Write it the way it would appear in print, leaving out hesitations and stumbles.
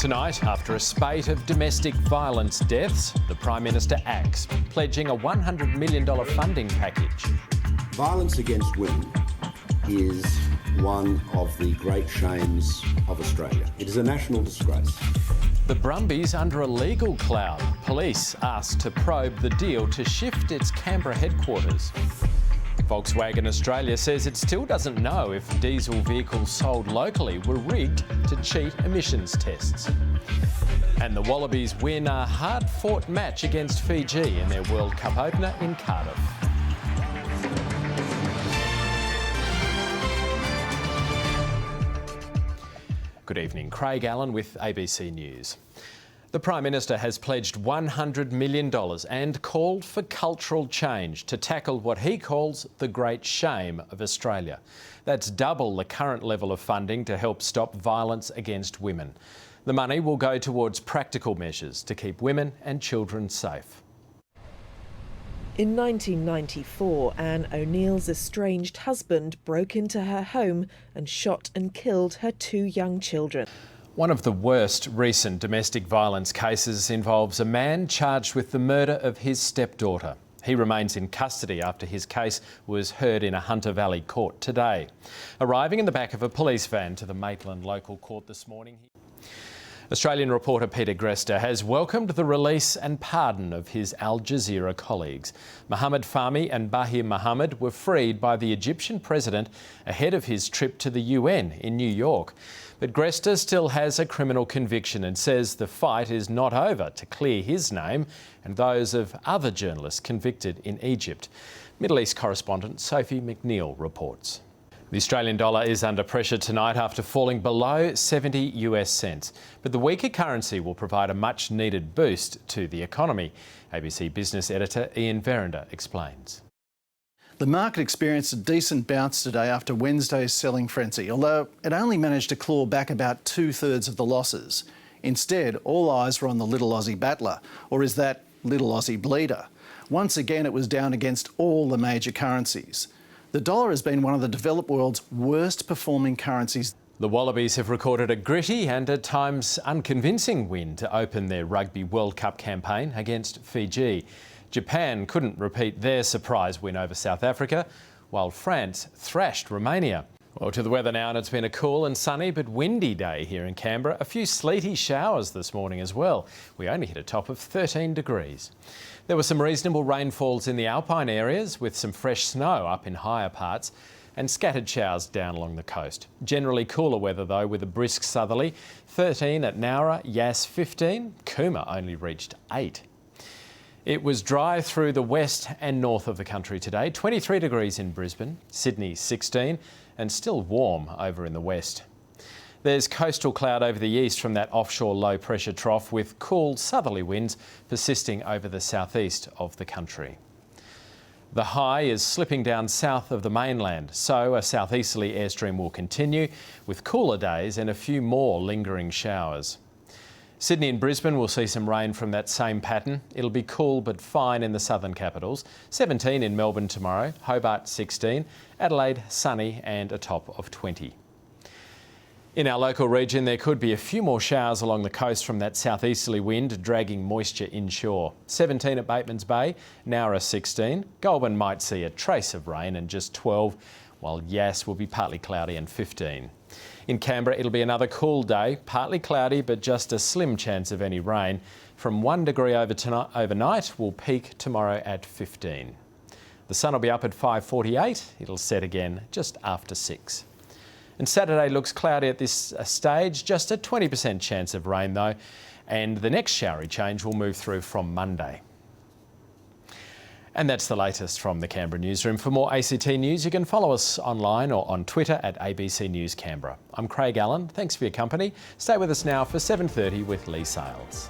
Tonight, after a spate of domestic violence deaths, the Prime Minister acts, pledging a $100 million funding package. Violence against women is one of the great shames of Australia. It is a national disgrace. The Brumbies under a legal cloud. Police asked to probe the deal to shift its Canberra headquarters. Volkswagen Australia says it still doesn't know if diesel vehicles sold locally were rigged to cheat emissions tests. And the Wallabies win a hard-fought match against Fiji in their World Cup opener in Cardiff. Good evening, Craig Allen with ABC News. The Prime Minister has pledged $100 million and called for cultural change to tackle what he calls the great shame of Australia. That's double the current level of funding to help stop violence against women. The money will go towards practical measures to keep women and children safe. In 1994, Anne O'Neill's estranged husband broke into her home and shot and killed her 2 young children. One of the worst recent domestic violence cases involves a man charged with the murder of his stepdaughter. He remains in custody after his case was heard in a Hunter Valley court today. Arriving in the back of a police van to the Maitland local court this morning, Australian reporter Peter Grester has welcomed the release and pardon of his Al Jazeera colleagues. Mohammed Fahmy and Bahir Mohammed were freed by the Egyptian president ahead of his trip to the UN in New York. But Grester still has a criminal conviction and says the fight is not over to clear his name and those of other journalists convicted in Egypt. Middle East correspondent Sophie McNeil reports. The Australian dollar is under pressure tonight after falling below 70 US cents. But the weaker currency will provide a much needed boost to the economy. ABC business editor Ian Verinder explains. The market experienced a decent bounce today after Wednesday's selling frenzy, although it only managed to claw back about 2/3 of the losses. Instead, all eyes were on the little Aussie battler, or is that little Aussie bleeder? Once again, it was down against all the major currencies. The dollar has been one of the developed world's worst performing currencies. The Wallabies have recorded a gritty and at times unconvincing win to open their Rugby World Cup campaign against Fiji. Japan couldn't repeat their surprise win over South Africa, while France thrashed Romania. Well, to the weather now, and it's been a cool and sunny but windy day here in Canberra. A few sleety showers this morning as well. We only hit a top of 13 degrees. There were some reasonable rainfalls in the alpine areas with some fresh snow up in higher parts and scattered showers down along the coast. Generally cooler weather though, with a brisk southerly. 13 at Nowra, Yass 15, Cooma only reached 8. It was dry through the west and north of the country today. 23 degrees in Brisbane, Sydney 16, and still warm over in the west. There's coastal cloud over the east from that offshore low pressure trough with cool southerly winds persisting over the southeast of the country. The high is slipping down south of the mainland, so a southeasterly airstream will continue with cooler days and a few more lingering showers. Sydney and Brisbane will see some rain from that same pattern. It'll be cool but fine in the southern capitals. 17 in Melbourne tomorrow, Hobart 16, Adelaide sunny and a top of 20. In our local region, there could be a few more showers along the coast from that southeasterly wind dragging moisture inshore. 17 at Bateman's Bay, Nowra 16. Goulburn might see a trace of rain and just 12, while Yass will be partly cloudy and 15. In Canberra, it'll be another cool day, partly cloudy, but just a slim chance of any rain. From 1 degree overnight, will peak tomorrow at 15. The sun will be up at 5:48. It'll set again just after 6. And Saturday looks cloudy at this stage, just a 20% chance of rain though, and the next showery change will move through from Monday. And that's the latest from the Canberra newsroom. For more ACT news, you can follow us online or on Twitter at ABC News Canberra. I'm Craig Allen. Thanks for your company. Stay with us now for 7:30 with Lee Sales.